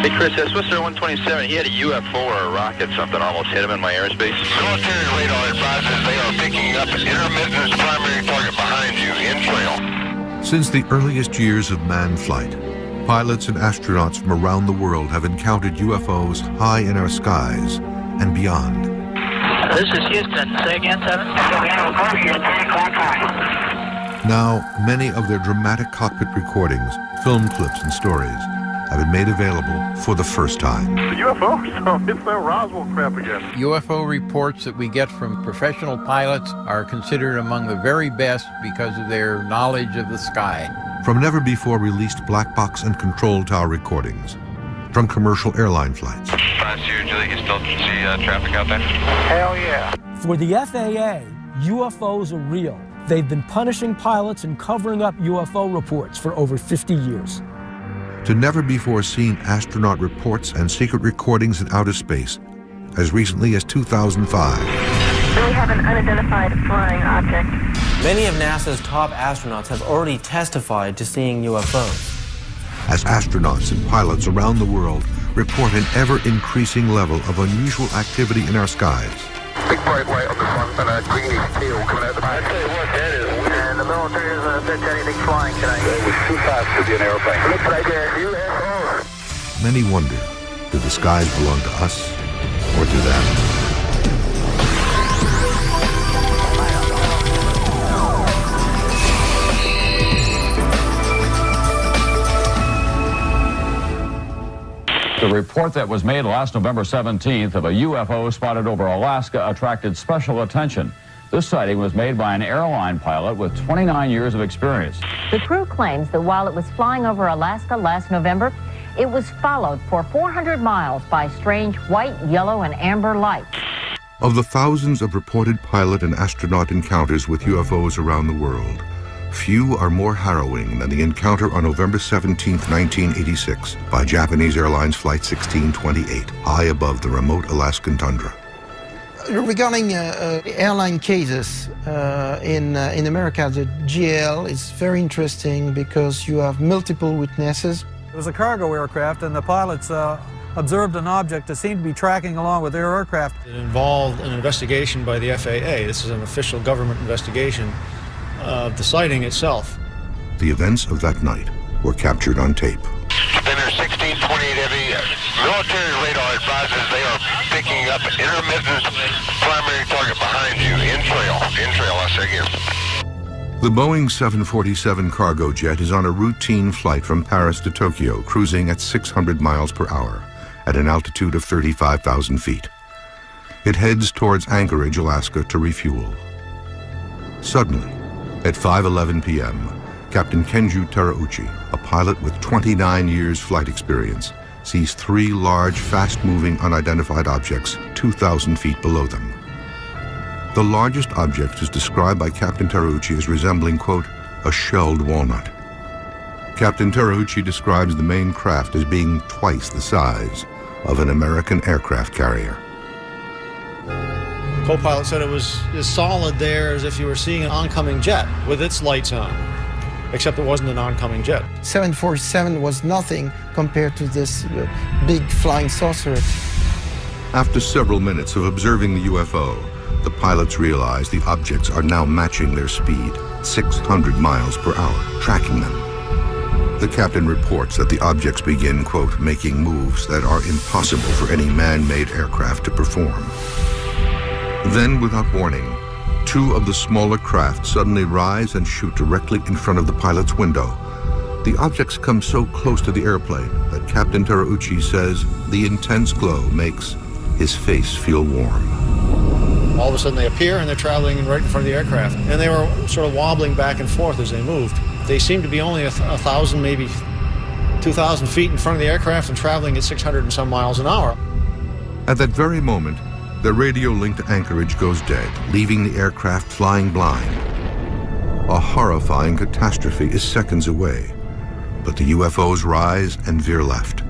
Hey, Chris, that's Swisher 127. He had a UFO or a rocket, something almost hit him in my airspace. Military radar advises they are picking up an intermittent primary target behind you in trail. Since the earliest years of manned flight, pilots and astronauts from around the world have encountered UFOs high in our skies and beyond. This is Houston. Say again, 7? Now, many of their dramatic cockpit recordings, film clips, and stories have been made available for the first time. The UFO, so it's that Roswell crap again. UFO reports that we get from professional pilots are considered among the very best because of their knowledge of the sky. From never-before-released black box and control tower recordings, from commercial airline flights. Julie, you still see traffic out there? Hell yeah. For the FAA, UFOs are real. They've been punishing pilots and covering up UFO reports for over 50 years. To never-before-seen astronaut reports and secret recordings in outer space, as recently as 2005. We have an unidentified flying object. Many of NASA's top astronauts have already testified to seeing UFOs. As astronauts and pilots around the world report an ever-increasing level of unusual activity in our skies. Big bright light on the front and a greenish tail coming out the back. I tell you what, that is weird. And the military doesn't bet anything flying tonight. It was too fast to be an airplane. Looks like a UFO. Many wonder, do the skies belong to us or to them? The report that was made last November 17th of a UFO spotted over Alaska attracted special attention. This sighting was made by an airline pilot with 29 years of experience. The crew claims that while it was flying over Alaska last November, it was followed for 400 miles by strange white, yellow, and amber lights. Of the thousands of reported pilot and astronaut encounters with UFOs around the world, few are more harrowing than the encounter on November 17, 1986, by Japanese Airlines Flight 1628, high above the remote Alaskan tundra. Regarding airline cases in America, the GL is very interesting because you have multiple witnesses. It was a cargo aircraft, and the pilots observed an object that seemed to be tracking along with their aircraft. It involved an investigation by the FAA. This is an official government investigation of the sighting itself. The events of that night were captured on tape. Spinner 1628 heavy. Military radar advises they are picking up an intermittent primary target behind you in trail, I say again. The Boeing 747 cargo jet is on a routine flight from Paris to Tokyo, cruising at 600 miles per hour at an altitude of 35,000 feet. It heads towards Anchorage, Alaska to refuel. Suddenly, at 5:11 p.m., Captain Kenju Terauchi, a pilot with 29 years flight experience, sees three large, fast-moving, unidentified objects 2,000 feet below them. The largest object is described by Captain Terauchi as resembling, quote, a shelled walnut. Captain Terauchi describes the main craft as being twice the size of an American aircraft carrier. Co-pilot said it was as solid there as if you were seeing an oncoming jet with its lights on, except it wasn't an oncoming jet. 747 was nothing compared to this big flying saucer. After several minutes of observing the UFO, the pilots realize the objects are now matching their speed, 600 miles per hour, tracking them. The captain reports that the objects begin, quote, making moves that are impossible for any man-made aircraft to perform. Then, without warning, two of the smaller craft suddenly rise and shoot directly in front of the pilot's window. The objects come so close to the airplane that Captain Terauchi says the intense glow makes his face feel warm. All of a sudden they appear and they're traveling right in front of the aircraft. And they were sort of wobbling back and forth as they moved. They seemed to be only 1,000, maybe 2,000 feet in front of the aircraft and traveling at 600 and some miles an hour. At that very moment, the radio link to Anchorage goes dead, leaving the aircraft flying blind. A horrifying catastrophe is seconds away, but the UFOs rise and veer left.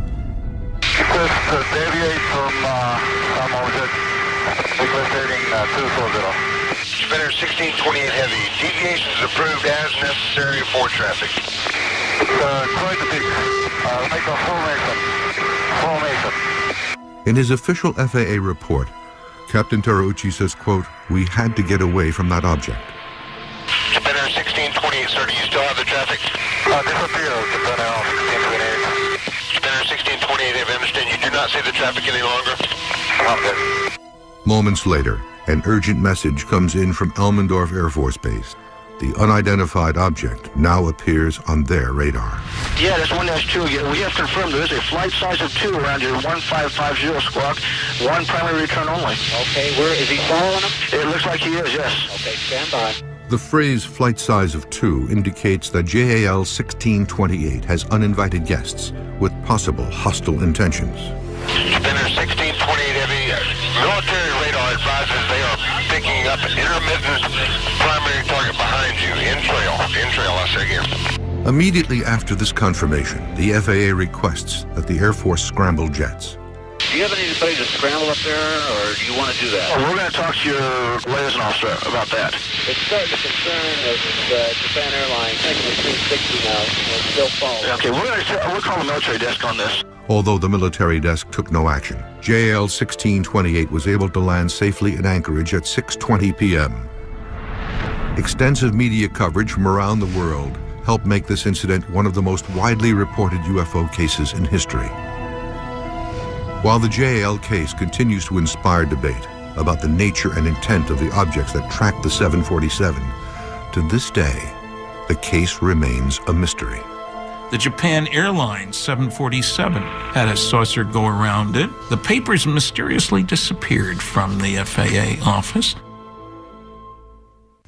Deviate from English heading 240. Spinner 1628 heavy. Deviations approved as necessary for traffic. Try to pick. Make a full action. Full In his official FAA report, Captain Terauchi says, quote, "We had to get away from that object." Spinner 1628, sir, do you still have the traffic? Disappeared, Spinner 1628. Spinner 1628, I understand you do not see the traffic any longer? Okay. Moments later, an urgent message comes in from Elmendorf Air Force Base. The unidentified object now appears on their radar. Yeah, that's 1-2. We have confirmed there is a flight size of 2 around your 1550 squawk. One primary return only. Okay, where is he following him? It looks like he is, yes. Okay, stand by. The phrase flight size of 2 indicates that JAL 1628 has uninvited guests with possible hostile intentions. Spinner 1628 heavy, military radar advises they are picking up an intermittent primary target behind you, in trail, I say again. Immediately after this confirmation, the FAA requests that the Air Force scramble jets. Do you have anybody to scramble up there, or do you want to do that? Well, we're going to talk to your liaison officer about that. It's starting to concern Japan Airlines. I think it's 360 now, and it's still falling. Okay, we're calling the military desk on this. Although the military desk took no action, JAL 1628 was able to land safely in Anchorage at 6:20 p.m. Extensive media coverage from around the world helped make this incident one of the most widely reported UFO cases in history. While the JAL case continues to inspire debate about the nature and intent of the objects that tracked the 747, to this day, the case remains a mystery. The Japan Airlines 747 had a saucer go around it. The papers mysteriously disappeared from the FAA office.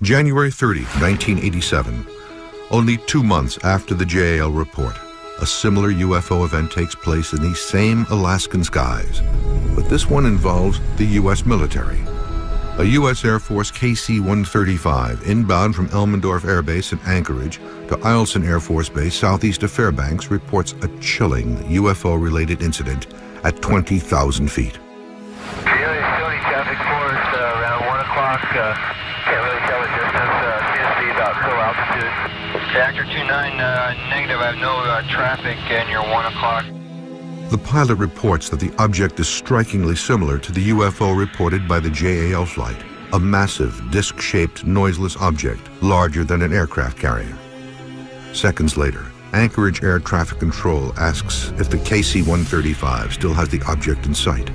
January 30, 1987, only 2 months after the JAL report, a similar UFO event takes place in these same Alaskan skies, but this one involves the U.S. military. A U.S. Air Force KC-135 inbound from Elmendorf Air Base in Anchorage to Eielson Air Force Base southeast of Fairbanks reports a chilling UFO-related incident at 20,000 feet. County traffic for us around 1 o'clock. Can't really tell the distance. Seems to be about full altitude. Actor 29, negative. I have no traffic in your 1 o'clock. The pilot reports that the object is strikingly similar to the UFO reported by the JAL flight, a massive disc-shaped noiseless object larger than an aircraft carrier. Seconds later, Anchorage Air Traffic Control asks if the KC-135 still has the object in sight.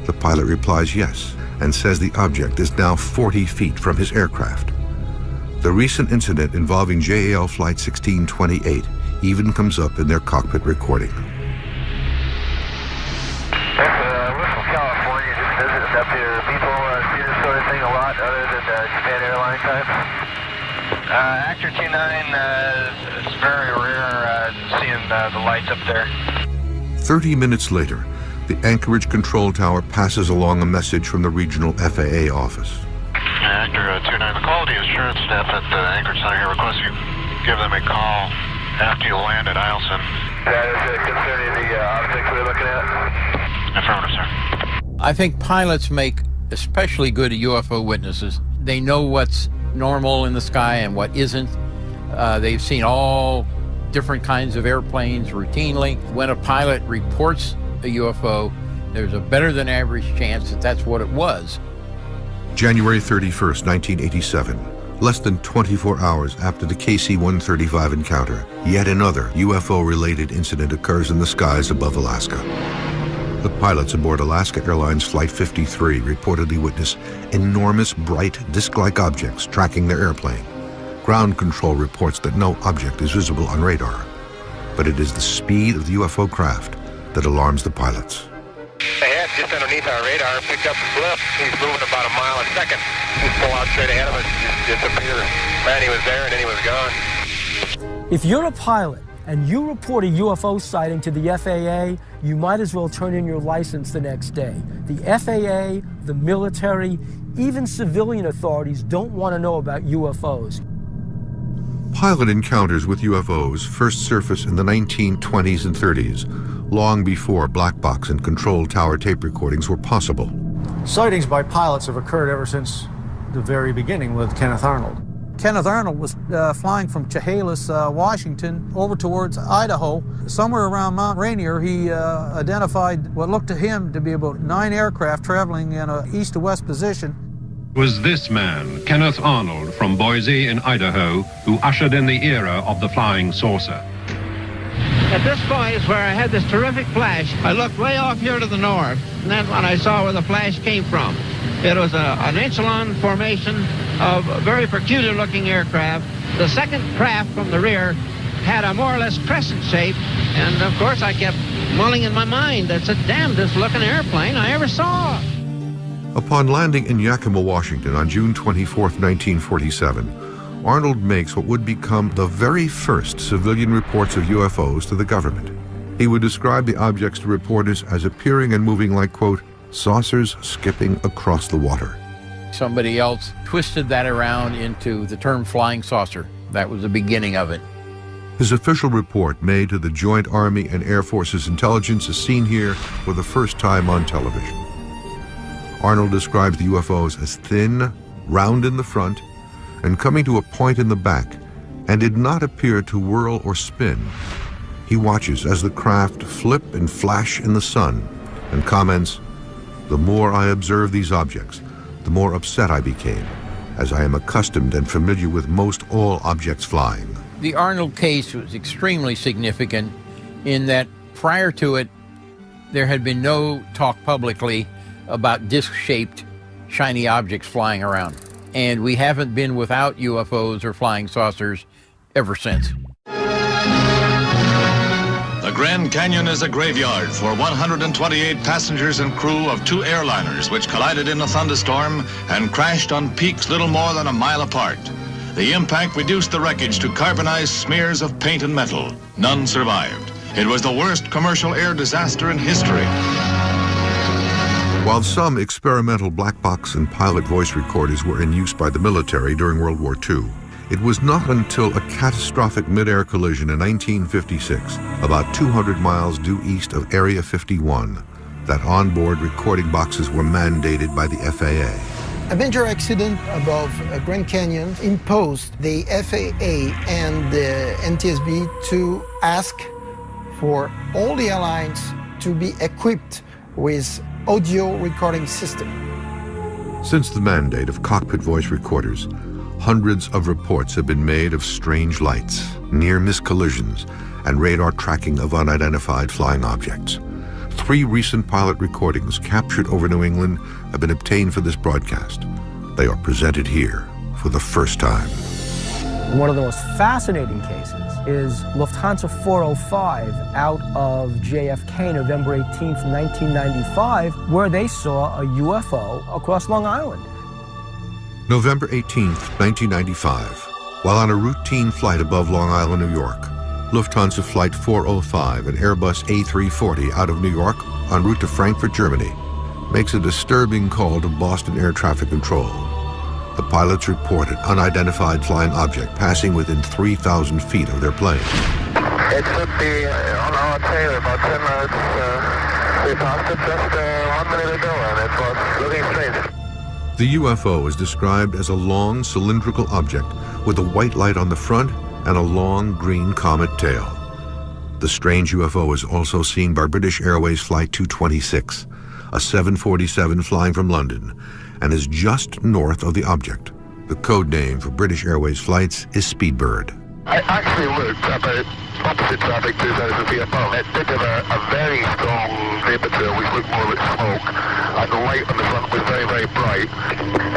The pilot replies yes, and says the object is now 40 feet from his aircraft. The recent incident involving JAL Flight 1628 even comes up in their cockpit recording. We're from California, just visiting up here. People see this sort of thing a lot other than the Japan Airline type? Actor 29, it's very rare seeing the lights up there. 30 minutes later, the Anchorage control tower passes along a message from the regional FAA office. Actor 29, the quality assurance staff at the Anchorage Center here requests you give them a call after you land at Eielson. That is concerning the object we're looking at? Affirmative, sir. I think pilots make especially good UFO witnesses. They know what's normal in the sky and what isn't. They've seen all different kinds of airplanes routinely. When a pilot reports a UFO, there's a better than average chance that that's what it was. January 31st, 1987. Less than 24 hours after the KC-135 encounter, yet another UFO-related incident occurs in the skies above Alaska. The pilots aboard Alaska Airlines Flight 53 reportedly witness enormous, bright, disc-like objects tracking their airplane. Ground control reports that no object is visible on radar, but it is the speed of the UFO craft that alarms the pilots. Ahead, just underneath our radar, picked up the blip. He's moving about a mile a second. He's full out straight ahead of us, just disappeared. Man, he was there and then he was gone. If you're a pilot and you report a UFO sighting to the FAA, you might as well turn in your license the next day. The FAA, the military, even civilian authorities don't want to know about UFOs. Pilot encounters with UFOs first surfaced in the 1920s and 30s, long before black box and control tower tape recordings were possible. Sightings by pilots have occurred ever since the very beginning with Kenneth Arnold. Kenneth Arnold was flying from Chehalis, Washington, over towards Idaho. Somewhere around Mount Rainier, he identified what looked to him to be about 9 aircraft traveling in an east to west position. It was this man, Kenneth Arnold, from Boise in Idaho, who ushered in the era of the flying saucer. At this point is where I had this terrific flash. I looked way off here to the north, and that's when I saw where the flash came from. It was an echelon formation of very peculiar-looking aircraft. The second craft from the rear had a more or less crescent shape, and of course I kept mulling in my mind, that's the damnedest looking airplane I ever saw. Upon landing in Yakima, Washington on June 24, 1947, Arnold makes what would become the very first civilian reports of UFOs to the government. He would describe the objects to reporters as appearing and moving like, quote, saucers skipping across the water. Somebody else twisted that around into the term flying saucer. That was the beginning of it. His official report made to the Joint Army and Air Forces intelligence is seen here for the first time on television. Arnold describes the UFOs as thin, round in the front, and coming to a point in the back, and did not appear to whirl or spin. He watches as the craft flip and flash in the sun, and comments, "The more I observe these objects, the more upset I became, as I am accustomed and familiar with most all objects flying." The Arnold case was extremely significant in that prior to it, there had been no talk publicly about disc-shaped, shiny objects flying around. And we haven't been without UFOs or flying saucers ever since. The Grand Canyon is a graveyard for 128 passengers and crew of 2 airliners which collided in a thunderstorm and crashed on peaks little more than a mile apart. The impact reduced the wreckage to carbonized smears of paint and metal. None survived. It was the worst commercial air disaster in history. While some experimental black box and pilot voice recorders were in use by the military during World War II, it was not until a catastrophic mid-air collision in 1956, about 200 miles due east of Area 51, that onboard recording boxes were mandated by the FAA. A major accident above Grand Canyon imposed the FAA and the NTSB to ask for all the airlines to be equipped with audio recording system. Since the mandate of cockpit voice recorders, hundreds of reports have been made of strange lights, near-miss collisions, and radar tracking of unidentified flying objects. 3 recent pilot recordings captured over New England have been obtained for this broadcast. They are presented here for the first time. One of the most fascinating cases is Lufthansa 405 out of JFK, November 18th, 1995, where they saw a UFO across Long Island. November 18th, 1995, while on a routine flight above Long Island, New York, Lufthansa Flight 405, an Airbus A340 out of New York en route to Frankfurt, Germany, makes a disturbing call to Boston Air Traffic Control. The pilots reported unidentified flying object passing within 3,000 feet of their plane. It should be on our tail about 10 minutes. We passed it just 1 minute ago and it was looking strange. The UFO is described as a long cylindrical object with a white light on the front and a long green comet tail. The strange UFO is also seen by British Airways Flight 226, a 747 flying from London, and is just north of the object. The code name for British Airways flights is Speedbird. I actually looked about opposite traffic 2000 feet above. It did have a very strong vapor trail which looked more like smoke, and the light on the front was very, very bright.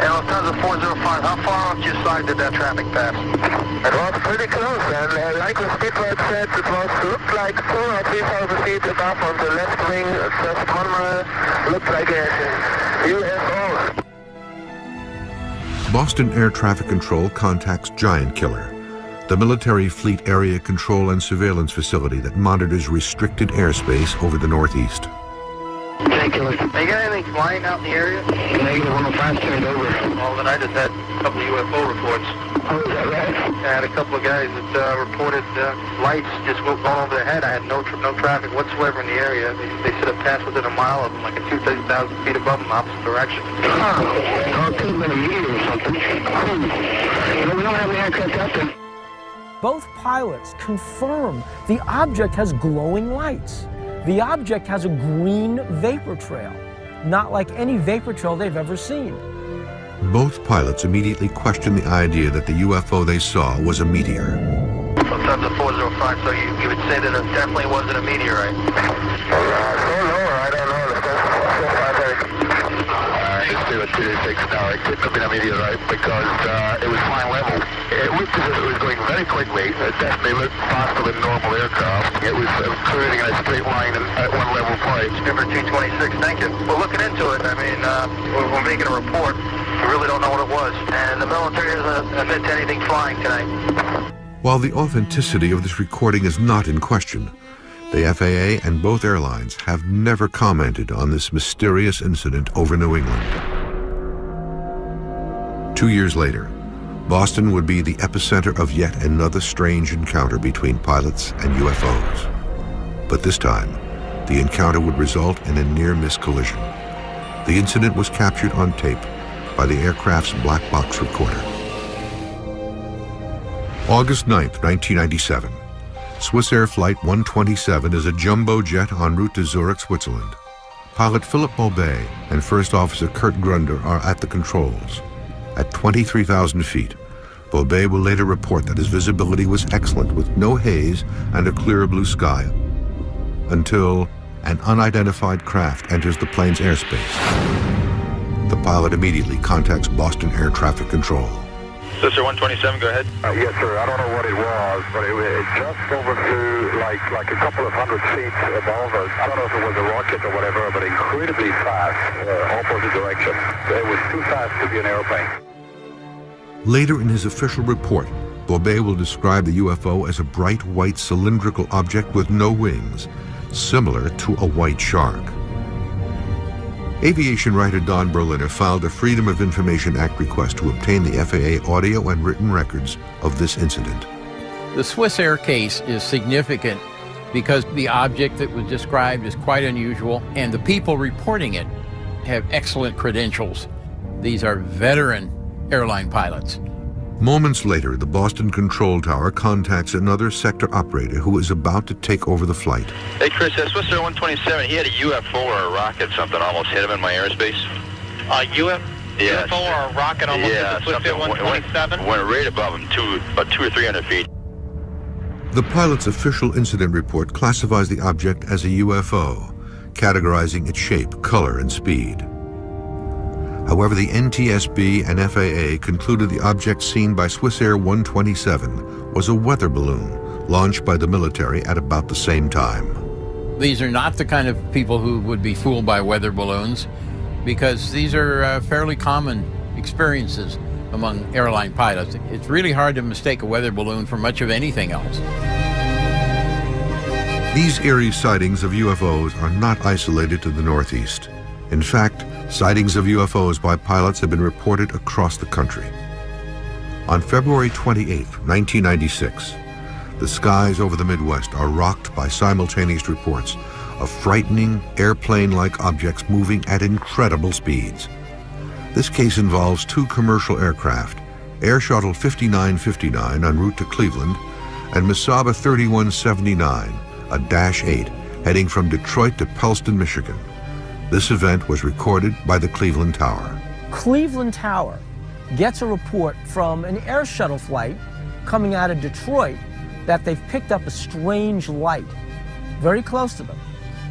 Lufthansa 405, how far off your side did that traffic pass? It was pretty close, and like the Speedbird said, it was looked like 2,000 or 3,000 feet above on the left wing, just 1 mile, looked like a UFO. Boston Air Traffic Control contacts Giant Killer, the military fleet area control and surveillance facility that monitors restricted airspace over the Northeast. ridiculous. Hey, you got anything flying out in the area? Negative 105 turned over. Well, then I just had a couple of UFO reports. Oh, is that right? I had a couple of guys that reported lights just going over their head. I had no traffic whatsoever in the area. They should have passed within a mile of them, like a 2,000 feet above them, opposite direction. Or it could have been a meteor or something. We don't have any aircraft out there. Both pilots confirm the object has glowing lights. The object has a green vapor trail, not like any vapor trail they've ever seen. Both pilots immediately questioned the idea that the UFO they saw was a meteor. Sometimes a 405, so you would say that it definitely wasn't a meteorite. I don't know. It's 226 now. It couldn't have been a meteorite because it was flying level. It looked as if it was going very quickly. It definitely looked faster than normal aircraft. It was cruising in a straight line at one level flight. Number 226, thank you. We're looking into it. I mean, we're making a report. We really don't know what it was. And the military doesn't admit to anything flying tonight. While the authenticity of this recording is not in question, the FAA and both airlines have never commented on this mysterious incident over New England. 2 years later, Boston would be the epicenter of yet another strange encounter between pilots and UFOs. But this time, the encounter would result in a near-miss collision. The incident was captured on tape by the aircraft's black box recorder. August 9th, 1997. Swiss Air Flight 127 is a jumbo jet en route to Zurich, Switzerland. Pilot Philippe Maubet and First Officer Kurt Grunder are at the controls. At 23,000 feet, Maubet will later report that his visibility was excellent with no haze and a clear blue sky, until an unidentified craft enters the plane's airspace. The pilot immediately contacts Boston Air Traffic Control. Sister 127, go ahead. Yes, sir. I don't know what it was, but it just overflew like a couple of hundred feet above us. I don't know if it was a rocket or whatever, but incredibly fast, opposite direction. It was too fast to be an airplane. Later in his official report, Maubet will describe the UFO as a bright white cylindrical object with no wings, similar to a white shark. Aviation writer Don Berliner filed a Freedom of Information Act request to obtain the FAA audio and written records of this incident. The Swiss Air case is significant because the object that was described is quite unusual, and the people reporting it have excellent credentials. These are veteran airline pilots. Moments later, the Boston control tower contacts another sector operator who is about to take over the flight. Hey, Chris, Swiss Air 127, he had a UFO or a rocket, something almost hit him in my airspace. UFO or a rocket almost hit the Swiss Air 127? Went right above him, about 200 or 300 feet. The pilot's official incident report classifies the object as a UFO, categorizing its shape, color, and speed. However, the NTSB and FAA concluded the object seen by Swiss Air 127 was a weather balloon launched by the military at about the same time. These are not the kind of people who would be fooled by weather balloons, because these are fairly common experiences among airline pilots. It's really hard to mistake a weather balloon for much of anything else. These eerie sightings of UFOs are not isolated to the Northeast. In fact, sightings of UFOs by pilots have been reported across the country. On February 28, 1996, the skies over the Midwest are rocked by simultaneous reports of frightening airplane-like objects moving at incredible speeds. This case involves two commercial aircraft, Air Shuttle 5959 en route to Cleveland and Mesaba 3179, a Dash 8, heading from Detroit to Pellston, Michigan. This event was recorded by the Cleveland Tower. Cleveland Tower gets a report from an air shuttle flight coming out of Detroit that they've picked up a strange light very close to them.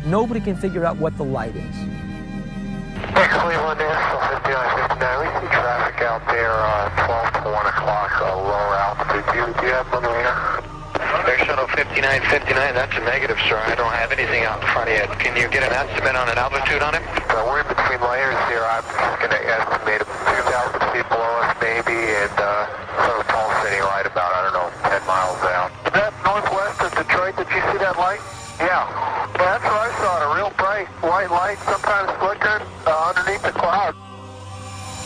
Nobody can figure out what the light is. Hey, Cleveland Air Shuttle 5959, we see traffic out there 12 to 1 o'clock, lower altitude. Do you have them here? Air Shuttle 5959, that's a negative, sir. I don't have anything out in front of you. Can you get an estimate on an altitude on it? We're in between layers here. I'm just going to estimate 2,000 feet below us maybe, and sort of pulsating right about, 10 miles out. Is that northwest of Detroit? Did you see that light? Yeah, that's what I saw, a real bright white light, sometimes flickering underneath the cloud.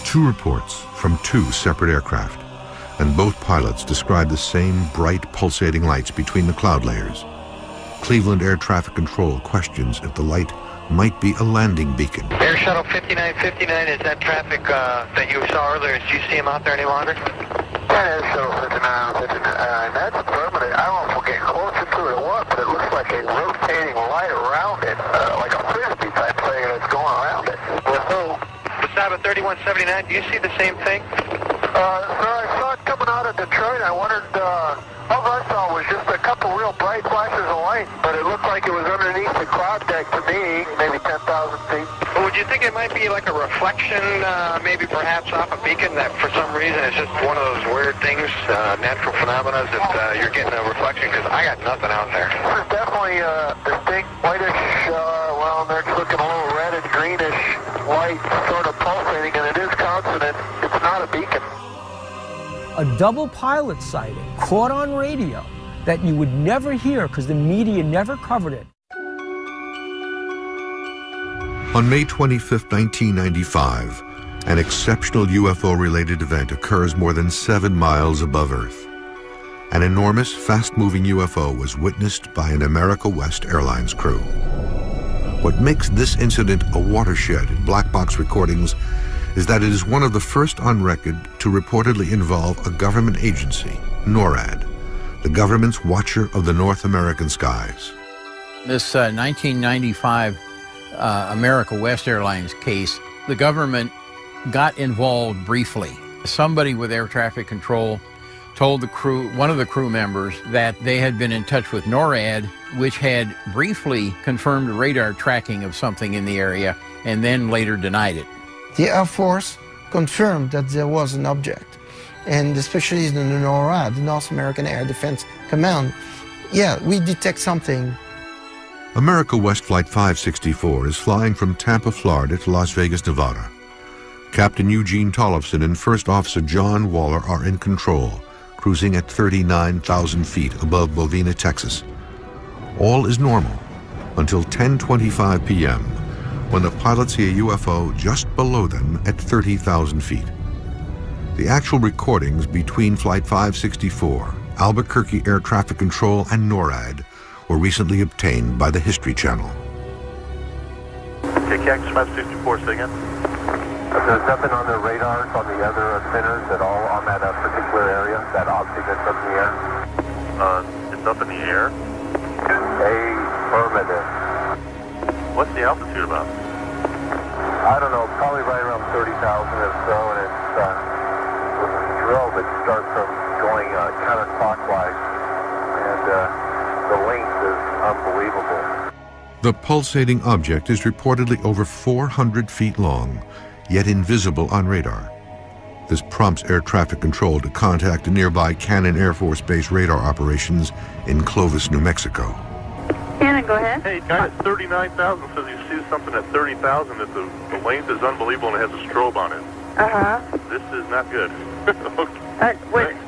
2 reports from 2 separate aircraft, and both pilots described the same bright pulsating lights between the cloud layers. Cleveland Air Traffic Control questions if the light might be a landing beacon. Air Shuttle 5959, is that traffic that you saw earlier? Do you see him out there any longer? Yeah, Air Shuttle 5959, that's permanent. I don't know if we'll get closer to it or what, but it looks like a rotating light around it, like a frisbee type thing that's going around it. Beside 3179, do you see the same thing? Sir, I saw it coming out of Detroit. I wondered, all I saw was just a couple real bright flashes of light, but it looked like it was underneath the cloud deck to me, maybe 10,000 feet. Well, would you think it might be like a reflection, maybe perhaps off a beacon that for some reason it's just one of those weird things, natural phenomena that you're getting a reflection? Because I got nothing out there. This is definitely a distinct whitish, well, they're looking a little reddish, greenish light sort of pulsating, and it is consonant. It's not a beacon. A double pilot sighting caught on radio that you would never hear because the media never covered it. On May 25, 1995, an exceptional UFO-related event occurs more than 7 miles above Earth. An enormous, fast-moving UFO was witnessed by an America West Airlines crew. What makes this incident a watershed in black box recordings is that it is one of the first on record to reportedly involve a government agency, NORAD, the government's watcher of the North American skies. This 1995 America West Airlines case, the government got involved briefly. Somebody with air traffic control told the crew, one of the crew members, that they had been in touch with NORAD, which had briefly confirmed radar tracking of something in the area and then later denied it. The Air Force confirmed that there was an object, and especially the NORAD, the North American Air Defense Command, yeah, we detect something. America West Flight 564 is flying from Tampa, Florida to Las Vegas, Nevada. Captain Eugene Tollefson and First Officer John Waller are in control, cruising at 39,000 feet above Bovina, Texas. All is normal until 10:25 p.m., when the pilots see a UFO just below them at 30,000 feet. The actual recordings between Flight 564, Albuquerque Air Traffic Control, and NORAD were recently obtained by the History Channel. Okay, Cactus 564, say again. There's nothing on the radars on the other spinners at all on that particular area, that object that's up in the air? It's up in the air? Affirmative. What's the altitude about? I don't know, probably right around 30,000 or so, and it's with a drill that starts from going counterclockwise, and the length is unbelievable. The pulsating object is reportedly over 400 feet long, yet invisible on radar. This prompts air traffic control to contact a nearby Cannon Air Force Base radar operations in Clovis, New Mexico. Cannon, go ahead. Hey, guy at 39,000 says he sees something at 30,000 that the length is unbelievable and it has a strobe on it. Uh-huh. This is not good.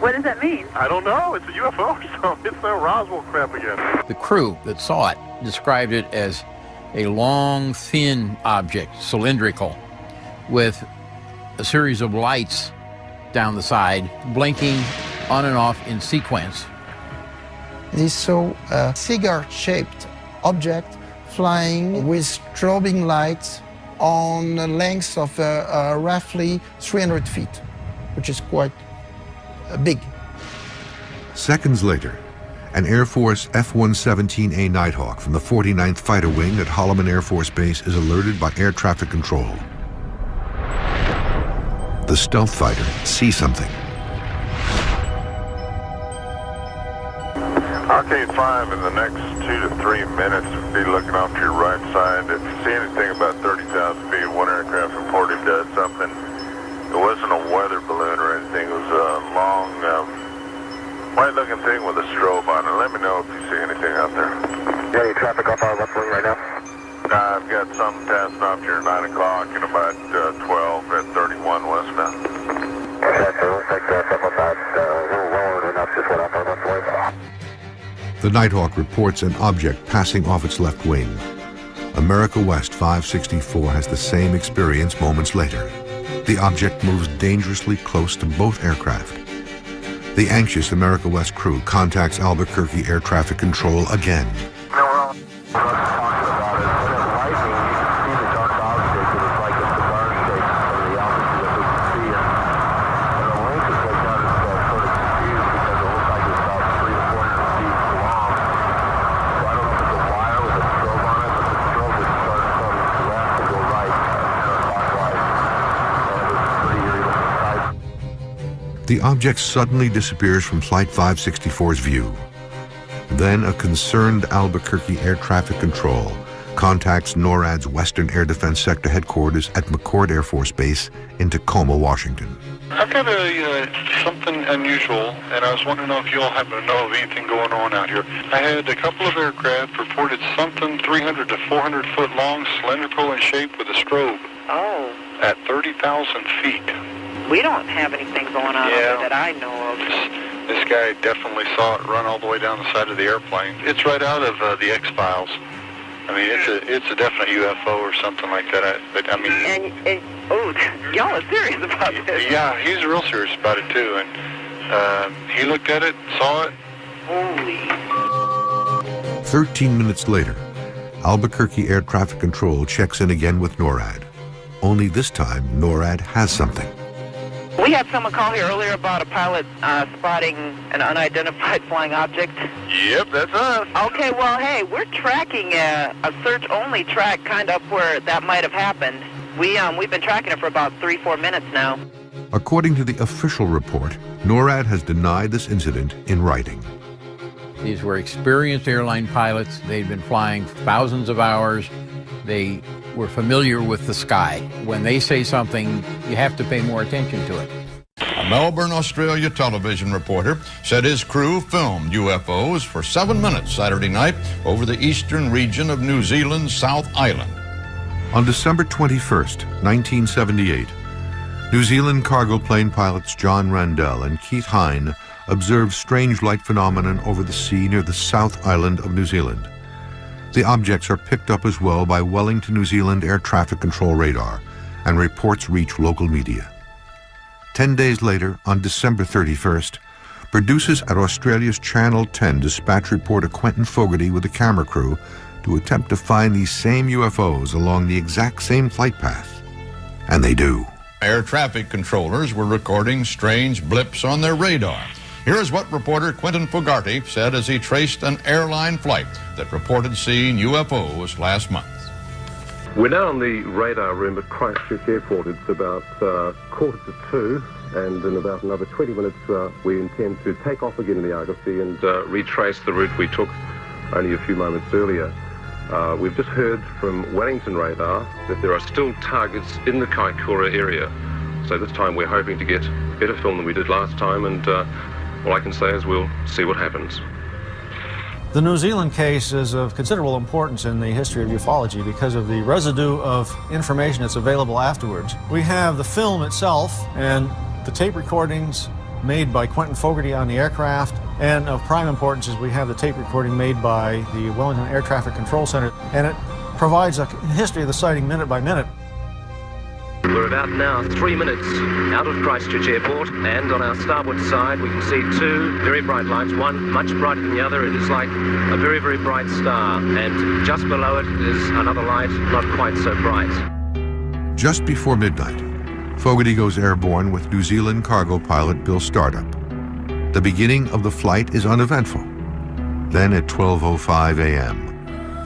What does that mean? I don't know. It's a UFO, so it's that Roswell crap again. The crew that saw it described it as a long, thin object, cylindrical, with a series of lights down the side, blinking on and off in sequence. They saw a cigar-shaped object flying with strobing lights on a length of roughly 300 feet, which is quite big. Seconds later, an Air Force F-117A Nighthawk from the 49th Fighter Wing at Holloman Air Force Base is alerted by air traffic control. The stealth fighter sees something. Arcade 5, in the next 2 to 3 minutes, be looking off to your right side. If you see anything about 30,000 feet, one aircraft reported does something. It wasn't a weather balloon or anything. It was a long, white-looking thing with a strobe on it. Let me know if you see anything out there. Yeah, any traffic off our left wing right now? I've got some passing off to your 9 o'clock and about 12 at 31 westbound. Okay, so looks like something about a little lower than us just went off our left wing. The Nighthawk reports an object passing off its left wing. America West 564 has the same experience moments later. The object moves dangerously close to both aircraft. The anxious America West crew contacts Albuquerque Air Traffic Control again. The object suddenly disappears from Flight 564's view. Then a concerned Albuquerque Air Traffic Control contacts NORAD's Western Air Defense Sector headquarters at McCord Air Force Base in Tacoma, Washington. I've got something unusual, and I was wondering if you all happen to know of anything going on out here. I had a couple of aircraft reported something 300 to 400 foot long, cylindrical in shape with a strobe. Oh. At 30,000 feet. We don't have anything going on over that I know of. This guy definitely saw it run all the way down the side of the airplane. It's right out of the X-Files. I mean, it's a definite UFO or something like that. Y'all are serious about this. Yeah, he's real serious about it too. And he looked at it, saw it. Holy. 13 minutes later, Albuquerque Air Traffic Control checks in again with NORAD. Only this time, NORAD has something. We had someone call here earlier about a pilot spotting an unidentified flying object. Yep, that's us. Okay, well, hey, we're tracking a search-only track kind of where that might have happened. We've been tracking it for about 3-4 minutes now. According to the official report, NORAD has denied this incident in writing. These were experienced airline pilots. They'd been flying thousands of hours. They were familiar with the sky. When they say something, you have to pay more attention to it. A Melbourne, Australia television reporter said his crew filmed UFOs for 7 minutes Saturday night over the eastern region of New Zealand's South Island. On December 21st, 1978, New Zealand cargo plane pilots John Randell and Keith Hine observed strange light phenomenon over the sea near the South Island of New Zealand. The objects are picked up as well by Wellington, New Zealand Air Traffic Control radar, and reports reach local media. 10 days later, on December 31st, producers at Australia's Channel 10 dispatch reporter Quentin Fogarty with a camera crew to attempt to find these same UFOs along the exact same flight path. And they do. Air traffic controllers were recording strange blips on their radar. Here's what reporter Quentin Fogarty said as he traced an airline flight that reported seeing UFOs last month. We're now in the radar room at Christchurch Airport. It's about 1:45, and in about another 20 minutes we intend to take off again in the Argosy and retrace the route we took only a few moments earlier. We've just heard from Wellington radar that there are still targets in the Kaikoura area. So this time we're hoping to get better film than we did last time, and all I can say is we'll see what happens. The New Zealand case is of considerable importance in the history of ufology because of the residue of information that's available afterwards. We have the film itself and the tape recordings made by Quentin Fogarty on the aircraft, and of prime importance is we have the tape recording made by the Wellington Air Traffic Control Center, and it provides a history of the sighting minute by minute. We're about now 3 minutes out of Christchurch Airport, and on our starboard side we can see two very bright lights, one much brighter than the other. It is like a very, very bright star, and just below it is another light, not quite so bright. Just before midnight, Fogarty goes airborne with New Zealand cargo pilot Bill Startup. The beginning of the flight is uneventful. Then at 12:05 a.m.,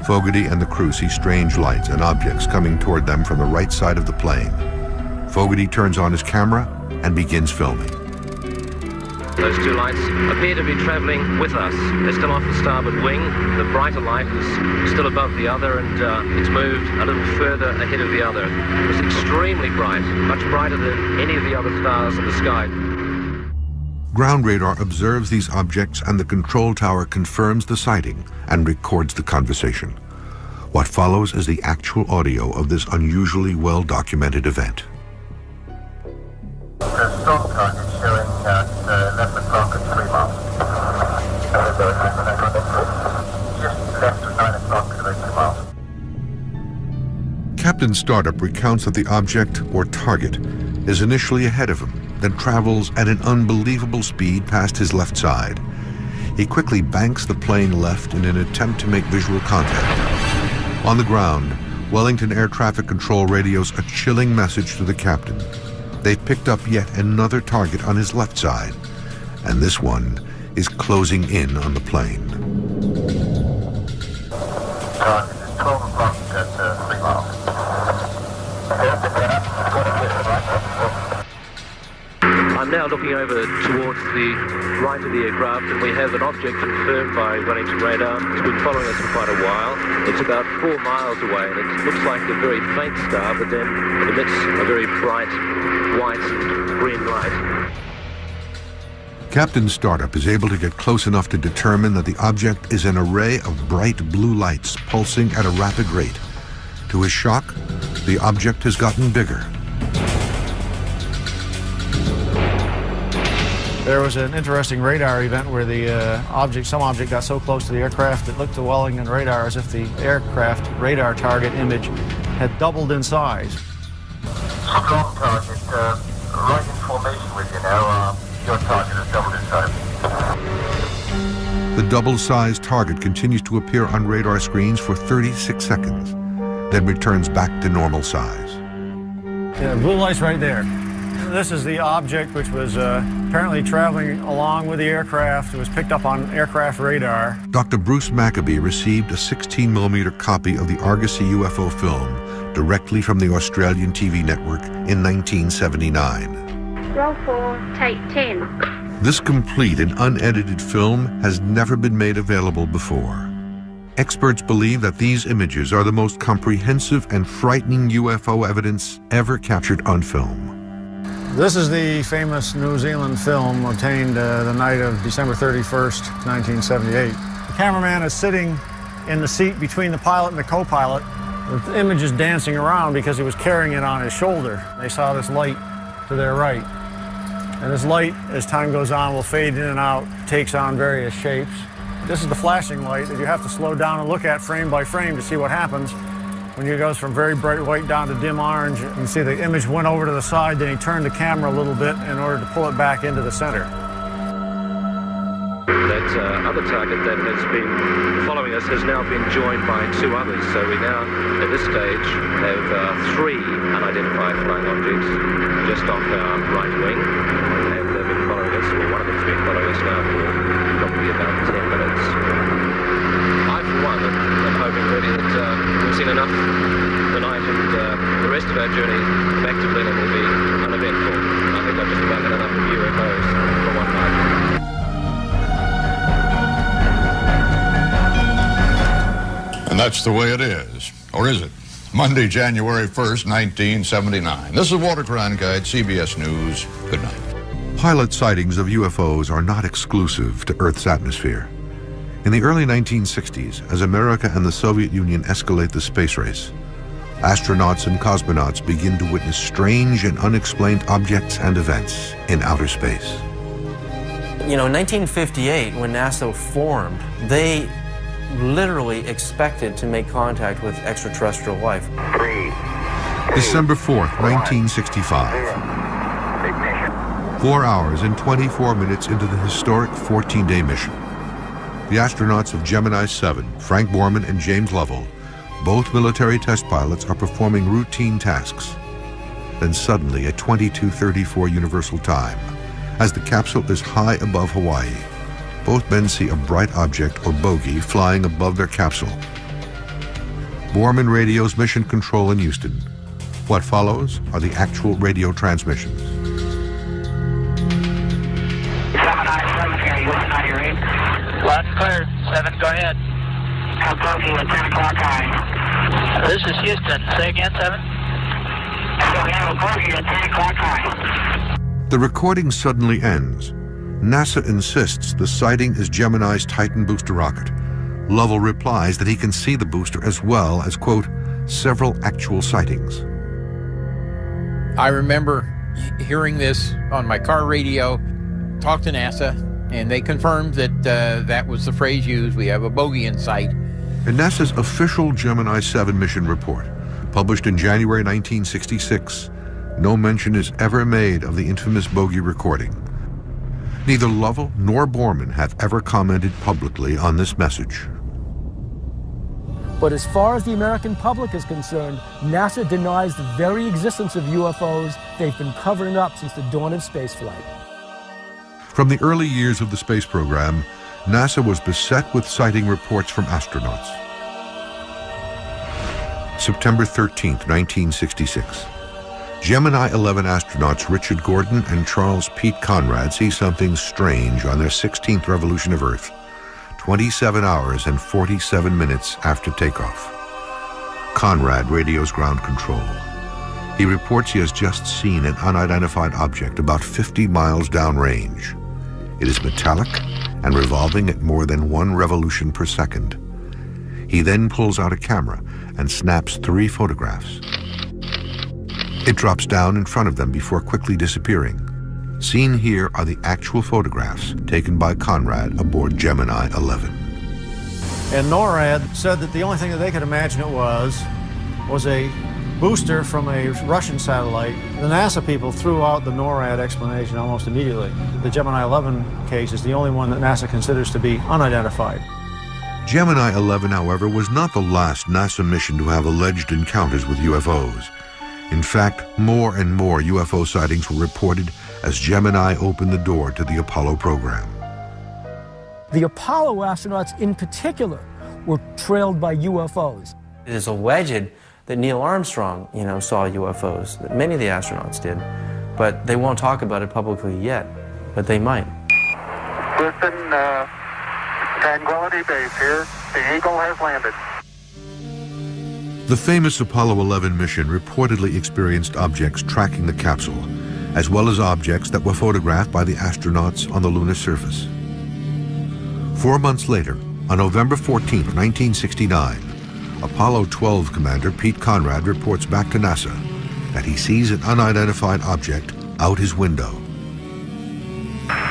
Fogarty and the crew see strange lights and objects coming toward them from the right side of the plane. Fogarty turns on his camera and begins filming. Those two lights appear to be traveling with us. They're still off the starboard wing. The brighter light is still above the other, and it's moved a little further ahead of the other. It's extremely bright, much brighter than any of the other stars in the sky. Ground radar observes these objects, and the control tower confirms the sighting and records the conversation. What follows is the actual audio of this unusually well-documented event. The storm target showing at 11 o'clock and 3 miles. Captain Startup recounts that the object, or target, is initially ahead of him, then travels at an unbelievable speed past his left side. He quickly banks the plane left in an attempt to make visual contact. On the ground, Wellington Air Traffic Control radios a chilling message to the captain. They've picked up yet another target on his left side, and this one is closing in on the plane. 12 o'clock at 3 miles. I'm now looking over towards the right of the aircraft, and we have an object confirmed by Wellington radar. It's been following us for quite a while. It's about 4 miles away, and it looks like a very faint star, but then it emits a very bright white and green light. Captain Startup is able to get close enough to determine that the object is an array of bright blue lights pulsing at a rapid rate. To his shock, the object has gotten bigger. There was an interesting radar event where the some object got so close to the aircraft it looked to Wellington radar as if the aircraft radar target image had doubled in size. Strong target, right in formation with you now. Your target has doubled in size. The double-sized target continues to appear on radar screens for 36 seconds, then returns back to normal size. Yeah, blue lights right there. This is the object which was apparently traveling along with the aircraft. It was picked up on aircraft radar. Dr. Bruce Maccabee received a 16mm copy of the Argosy UFO film directly from the Australian TV network in 1979. Roll 4, take 10. This complete and unedited film has never been made available before. Experts believe that these images are the most comprehensive and frightening UFO evidence ever captured on film. This is the famous New Zealand film obtained the night of December 31st, 1978. The cameraman is sitting in the seat between the pilot and the co-pilot. The image is dancing around because he was carrying it on his shoulder. They saw this light to their right. And this light, as time goes on, will fade in and out, takes on various shapes. This is the flashing light that you have to slow down and look at frame by frame to see what happens when it goes from very bright white down to dim orange. You can see the image went over to the side, then he turned the camera a little bit in order to pull it back into the center. That other target that has been following us has now been joined by 2 others. So we now, at this stage, have 3 unidentified flying objects just off our right wing. And they've been following us, or one of them's been following us now for probably about 10 minutes. I, for one, am hoping really that we've seen enough tonight, and the rest of our journey back to Berlin will be uneventful. I think I've just about had enough of UFOs for one night. And that's the way it is. Or is it? Monday, January 1st, 1979. This is Walter Cronkite, CBS News. Good night. Pilot sightings of UFOs are not exclusive to Earth's atmosphere. In the early 1960s, as America and the Soviet Union escalate the space race, astronauts and cosmonauts begin to witness strange and unexplained objects and events in outer space. You know, in 1958, when NASA formed, they literally expected to make contact with extraterrestrial life. December 4th, 1965. 4 hours and 24 minutes into the historic 14-day mission. The astronauts of Gemini 7, Frank Borman and James Lovell, both military test pilots, are performing routine tasks. Then suddenly, at 22:34 Universal Time, as the capsule is high above Hawaii, both men see a bright object or bogey flying above their capsule. Borman radios Mission Control in Houston. What follows are the actual radio transmissions. 797 here, you listen on your read? Last clear, 7, go ahead. How close are you at 10 o'clock high? This is Houston, say again, 7? So we have a bogey at 10 o'clock high. The recording suddenly ends. NASA insists the sighting is Gemini's Titan booster rocket. Lovell replies that he can see the booster as well as, quote, several actual sightings. I remember hearing this on my car radio, talked to NASA, and they confirmed that that was the phrase used, we have a bogey in sight. In NASA's official Gemini 7 mission report, Published in January 1966, no mention is ever made of the infamous bogey recording. Neither Lovell nor Borman have ever commented publicly on this message. But as far as the American public is concerned, NASA denies the very existence of UFOs they've been covering up since the dawn of spaceflight. From the early years of the space program, NASA was beset with sighting reports from astronauts. September 13th, 1966. Gemini 11 astronauts Richard Gordon and Charles Pete Conrad see something strange on their 16th revolution of Earth, 27 hours and 47 minutes after takeoff. Conrad radios ground control. He reports he has just seen an unidentified object about 50 miles downrange. It is metallic and revolving at more than 1 revolution per second. He then pulls out a camera and snaps 3 photographs. It drops down in front of them before quickly disappearing. Seen here are the actual photographs taken by Conrad aboard Gemini 11. And NORAD said that the only thing that they could imagine it was a booster from a Russian satellite. The NASA people threw out the NORAD explanation almost immediately. The Gemini 11 case is the only one that NASA considers to be unidentified. Gemini 11, however, was not the last NASA mission to have alleged encounters with UFOs. In fact, more and more UFO sightings were reported as Gemini opened the door to the Apollo program. The Apollo astronauts in particular were trailed by UFOs. It is alleged that Neil Armstrong, saw UFOs, that many of the astronauts did, but they won't talk about it publicly yet, but they might. Listen, Tranquility Base here. The Eagle has landed. The famous Apollo 11 mission reportedly experienced objects tracking the capsule, as well as objects that were photographed by the astronauts on the lunar surface. 4 months later, on November 14, 1969, Apollo 12 commander Pete Conrad reports back to NASA that he sees an unidentified object out his window.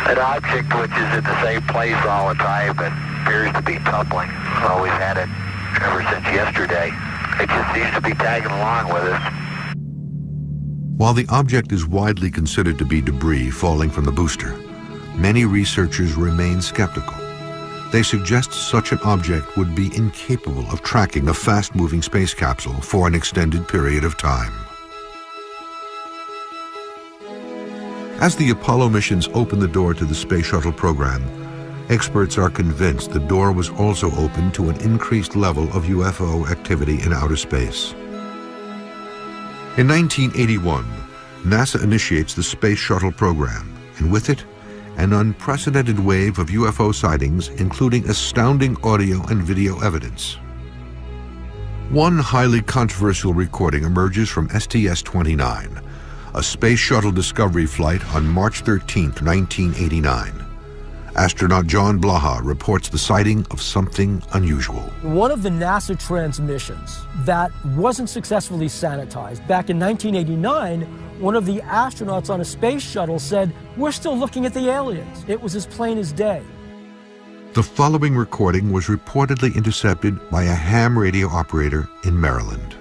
An object which is in the same place all the time but appears to be tumbling. Well, we've had it ever since yesterday. It just seems to be tagging along with us. While the object is widely considered to be debris falling from the booster, many researchers remain skeptical. They suggest such an object would be incapable of tracking a fast-moving space capsule for an extended period of time. As the Apollo missions open the door to the space shuttle program, experts are convinced the door was also open to an increased level of UFO activity in outer space. In 1981, NASA initiates the Space Shuttle program, and with it, an unprecedented wave of UFO sightings, including astounding audio and video evidence. One highly controversial recording emerges from STS-29, a Space Shuttle Discovery flight on March 13, 1989. Astronaut John Blaha reports the sighting of something unusual. One of the NASA transmissions that wasn't successfully sanitized, back in 1989, one of the astronauts on a space shuttle said, "We're still looking at the aliens." It was as plain as day. The following recording was reportedly intercepted by a ham radio operator in Maryland.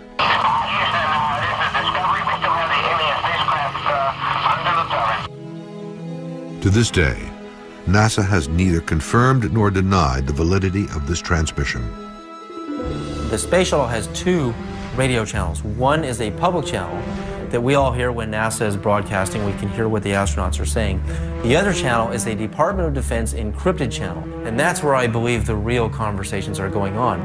To this day, NASA has neither confirmed nor denied the validity of this transmission. The space shuttle has 2 radio channels. One is a public channel that we all hear when NASA is broadcasting. We can hear what the astronauts are saying. The other channel is a Department of Defense encrypted channel, and that's where I believe the real conversations are going on.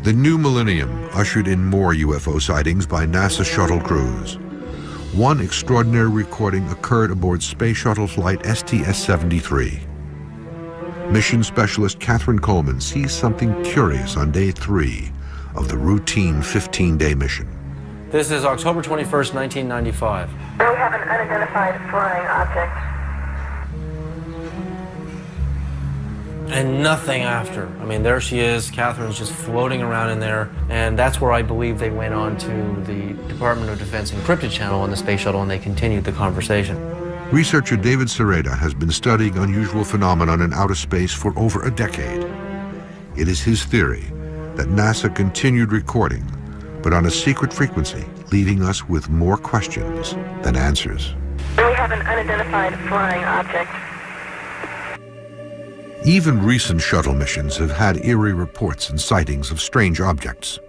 The new millennium ushered in more UFO sightings by NASA shuttle crews. One extraordinary recording occurred aboard Space Shuttle Flight STS-73. Mission specialist Catherine Coleman sees something curious on day 3 of the routine 15-day mission. This is October 21st, 1995. We have an unidentified flying object. And nothing after. I mean, there she is. Catherine's just floating around in there. And that's where I believe they went on to the Department of Defense encrypted channel on the space shuttle, and they continued the conversation. Researcher David Sereda has been studying unusual phenomenon in outer space for over a decade. It is his theory that NASA continued recording but on a secret frequency, leaving us with more questions than answers. We have an unidentified flying object. Even recent shuttle missions have had eerie reports and sightings of strange objects.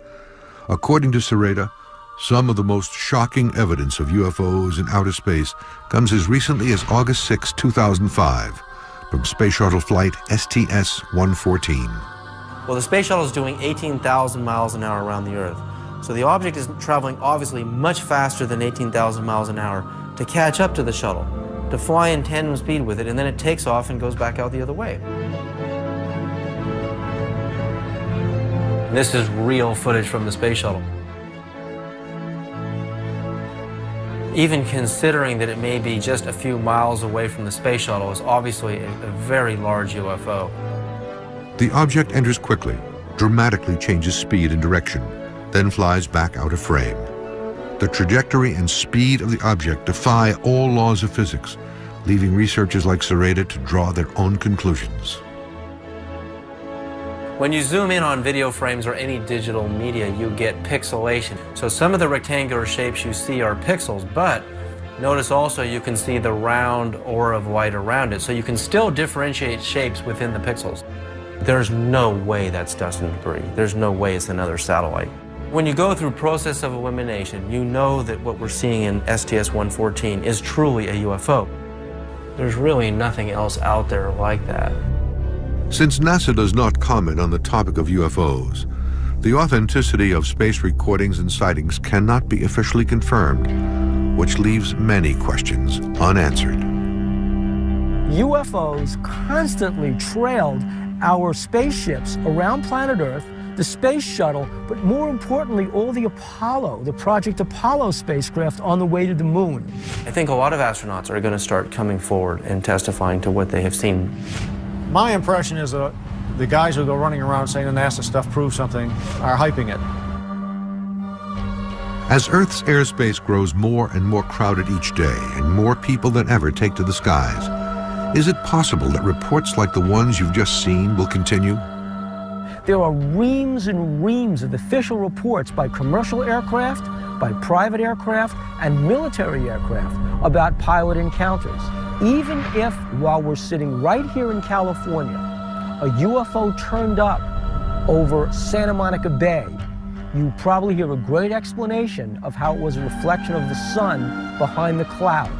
According to Sereda, some of the most shocking evidence of UFOs in outer space comes as recently as August 6, 2005, from Space Shuttle Flight STS-114. Well, the Space Shuttle is doing 18,000 miles an hour around the Earth. So the object is traveling obviously much faster than 18,000 miles an hour to catch up to the shuttle, to fly in tandem speed with it, and then it takes off and goes back out the other way. This is real footage from the Space Shuttle. Even considering that it may be just a few miles away from the Space Shuttle is obviously a very large UFO. The object enters quickly, dramatically changes speed and direction, then flies back out of frame. The trajectory and speed of the object defy all laws of physics, leaving researchers like Sereda to draw their own conclusions. When you zoom in on video frames or any digital media, you get pixelation. So some of the rectangular shapes you see are pixels, but notice also you can see the round aura of light around it, so you can still differentiate shapes within the pixels. There's no way that's dust and debris. There's no way it's another satellite. When you go through process of elimination, you know that what we're seeing in STS-114 is truly a UFO. There's really nothing else out there like that. Since NASA does not comment on the topic of UFOs, the authenticity of space recordings and sightings cannot be officially confirmed, which leaves many questions unanswered. UFOs constantly trailed our spaceships around planet Earth, the space shuttle, but more importantly, all the Project Apollo spacecraft on the way to the moon. I think a lot of astronauts are going to start coming forward and testifying to what they have seen. My impression is the guys who go running around saying the NASA stuff proves something are hyping it. As Earth's airspace grows more and more crowded each day and more people than ever take to the skies, is it possible that reports like the ones you've just seen will continue? There are reams and reams of official reports by commercial aircraft, by private aircraft, and military aircraft about pilot encounters. Even if, while we're sitting right here in California, a UFO turned up over Santa Monica Bay, you probably hear a great explanation of how it was a reflection of the sun behind the cloud.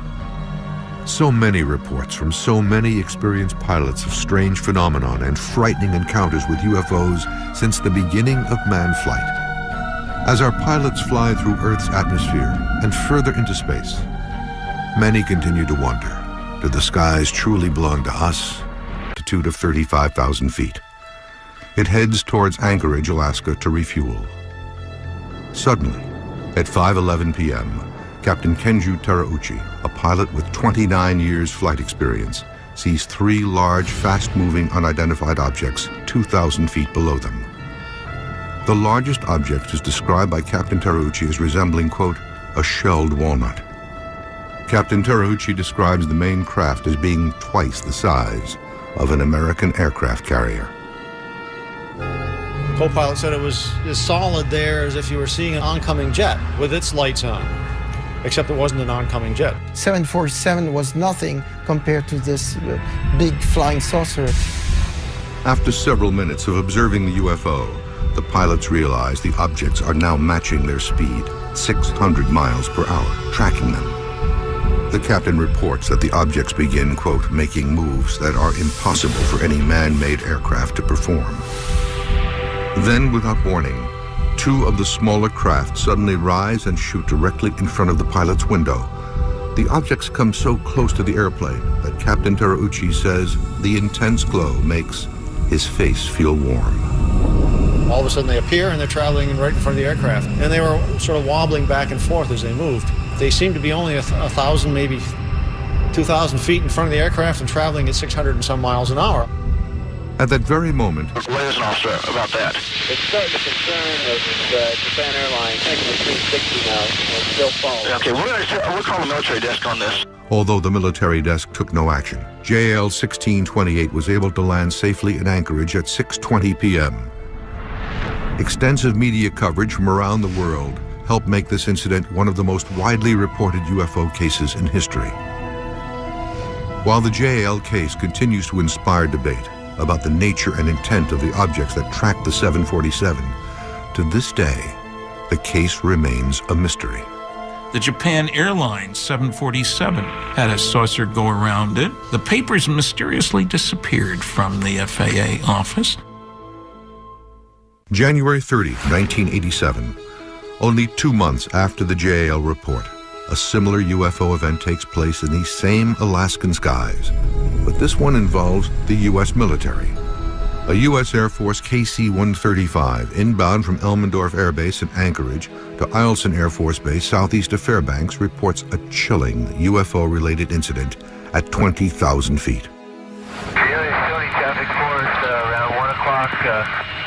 So many reports from so many experienced pilots of strange phenomenon and frightening encounters with UFOs since the beginning of manned flight. As our pilots fly through Earth's atmosphere and further into space, many continue to wonder, do the skies truly belong to us? Altitude of 35,000 feet. It heads towards Anchorage, Alaska to refuel. Suddenly, at 5:11 p.m., Captain Kenju Terauchi, a pilot with 29 years flight experience, sees three large, fast-moving, unidentified objects 2,000 feet below them. The largest object is described by Captain Terauchi as resembling, quote, a shelled walnut. Captain Terauchi describes the main craft as being twice the size of an American aircraft carrier. The co-pilot said it was as solid there as if you were seeing an oncoming jet with its lights on, except it wasn't an oncoming jet. 747 was nothing compared to this big flying saucer. After several minutes of observing the UFO, the pilots realize the objects are now matching their speed, 600 miles per hour, tracking them. The captain reports that the objects begin, quote, making moves that are impossible for any man-made aircraft to perform. Then, without warning, two of the smaller craft suddenly rise and shoot directly in front of the pilot's window. The objects come so close to the airplane that Captain Terauchi says the intense glow makes his face feel warm. All of a sudden they appear and they're traveling right in front of the aircraft. And they were sort of wobbling back and forth as they moved. They seemed to be only 1,000, maybe 2,000 feet in front of the aircraft and traveling at 600 and some miles an hour. At that very moment, What is an officer about that? It's starting to concern Japan Airlines. I think it's 360 now, and it's still falling. Okay, we'll call the military desk on this. although the military desk took no action. JL 1628 was able to land safely in Anchorage at 6:20 p.m. Extensive media coverage from around the world helped make this incident one of the most widely reported UFO cases in history. While the JAL case continues to inspire debate about the nature and intent of the objects that tracked the 747, to this day, the case remains a mystery. The Japan Airlines 747 had a saucer go around it. The papers mysteriously disappeared from the FAA office. January 30, 1987, only 2 months after the JAL report, a similar UFO event takes place in these same Alaskan skies, but this one involves the U.S. military. A U.S. Air Force KC-135 inbound from Elmendorf Air Base in Anchorage to Eielson Air Force Base southeast of Fairbanks reports a chilling UFO-related incident at 20,000 feet. Traffic force around 1 o'clock.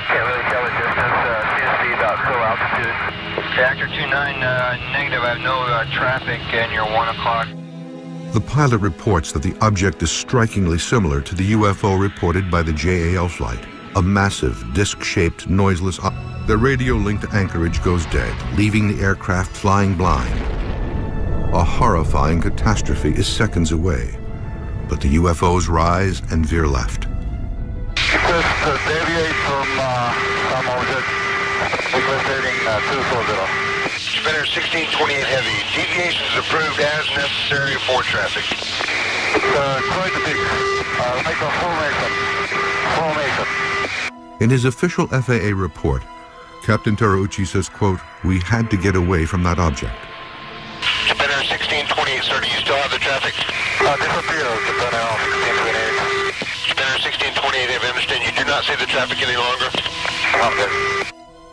Can't really tell the distance. Seems to be about full altitude. Reactor 29, negative. I have no traffic near 1 o'clock. The pilot reports that the object is strikingly similar to the UFO reported by the JAL flight, a massive, disc-shaped, noiseless object. The radio link to Anchorage goes dead, leaving the aircraft flying blind. A horrifying catastrophe is seconds away, but the UFOs rise and veer left. Just deviate from object, equilibrating 240. Spinner 1628 Heavy. Deviations approved as necessary for traffic. Quite a big, like a formation. In his official FAA report, Captain Terauchi says, quote, "We had to get away from that object." Spinner 1628, sir, do you still have the traffic? Disappeared, Spinner 1628. Spinner 1628, I understand you do not see the traffic any longer? Okay.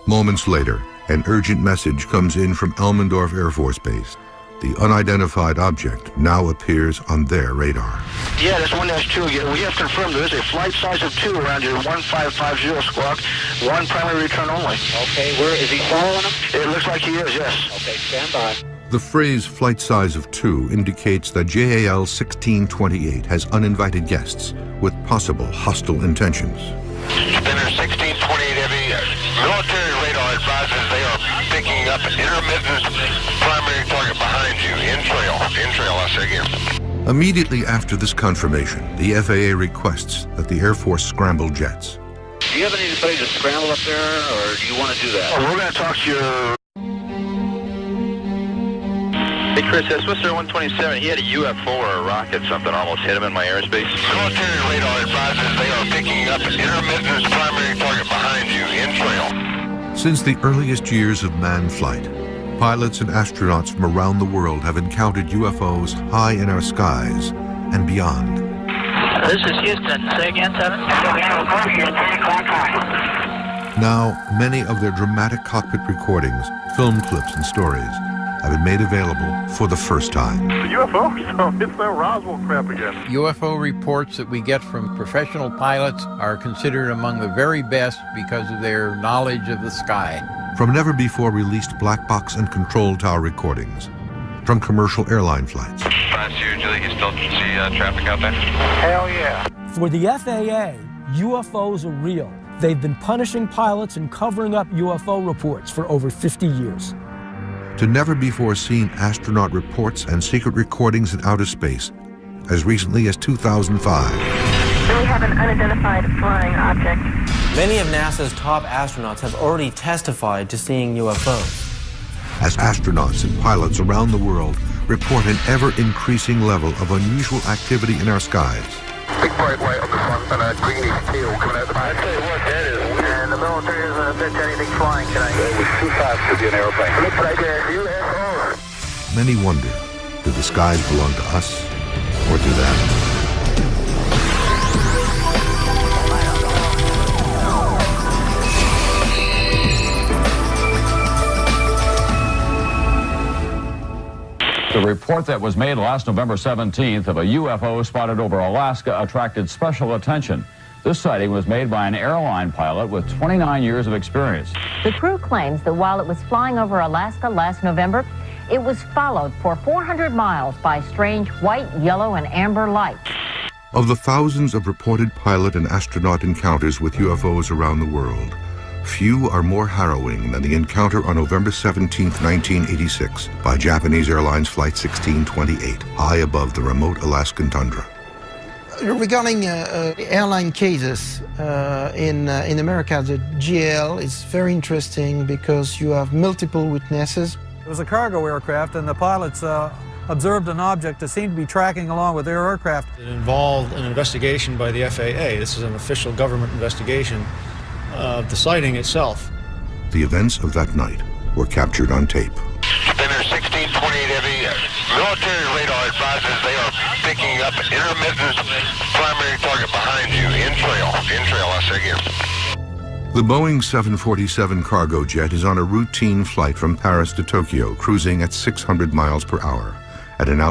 Moments later, an urgent message comes in from Elmendorf Air Force Base. The unidentified object now appears on their radar. Yeah, that's 1-2 again. We have confirmed there is a flight size of 2 around your 1550 squawk. One primary return only. Okay, where is he following him? It looks like he is, yes. Okay, stand by. The phrase flight size of 2 indicates that JAL 1628 has uninvited guests with possible hostile intentions. Spinner 1628 Heavy. Military radar advises they are picking up an intermittent primary target behind you. In trail, I say again. Immediately after this confirmation, the FAA requests that the Air Force scramble jets. Do you have anybody to scramble up there, or do you want to do that? Oh, we're going to talk to you. Hey Chris, Swisher 127, he had a UFO or a rocket, something almost hit him in my airspace. Military radar advises they are picking up an intermittent primary target behind you. In trail. Since the earliest years of manned flight, pilots and astronauts from around the world have encountered UFOs high in our skies and beyond. This is Houston. Say again, 7? Now, many of their dramatic cockpit recordings, film clips, and stories have been made available for the first time. The UFO, so it's that Roswell crap again. UFO reports that we get from professional pilots are considered among the very best because of their knowledge of the sky. From never-before-released black box and control tower recordings, from commercial airline flights. Julie, you still see traffic out there? Hell yeah. For the FAA, UFOs are real. They've been punishing pilots and covering up UFO reports for over 50 years. To never-before-seen astronaut reports and secret recordings in outer space, as recently as 2005. We have an unidentified flying object. Many of NASA's top astronauts have already testified to seeing UFOs. As astronauts and pilots around the world report an ever-increasing level of unusual activity in our skies. Big bright light on the front and a greenish tail coming out the back. I'll tell you what, that is weird. And the military doesn't admit to anything flying tonight. It was too fast to be an airplane. Looks like a UFO. Many wonder, do the skies belong to us or to them? The report that was made last November 17th of a UFO spotted over Alaska attracted special attention. This sighting was made by an airline pilot with 29 years of experience. The crew claims that while it was flying over Alaska last November, it was followed for 400 miles by strange white, yellow, and amber lights. Of the thousands of reported pilot and astronaut encounters with UFOs around the world, Few are more harrowing than the encounter on November 17, 1986, by Japanese Airlines Flight 1628, high above the remote Alaskan tundra. Regarding airline cases in America, the GL is very interesting because you have multiple witnesses. It was a cargo aircraft, and the pilots observed an object that seemed to be tracking along with their aircraft. It involved an investigation by the FAA. This is an official government investigation of the sighting itself. The events of that night were captured on tape. Spinner 1628 Heavy, military radar advises they are picking up intermittent primary target behind you, in trail, I say again. The Boeing 747 cargo jet is on a routine flight from Paris to Tokyo, cruising at 600 miles per hour at an altitude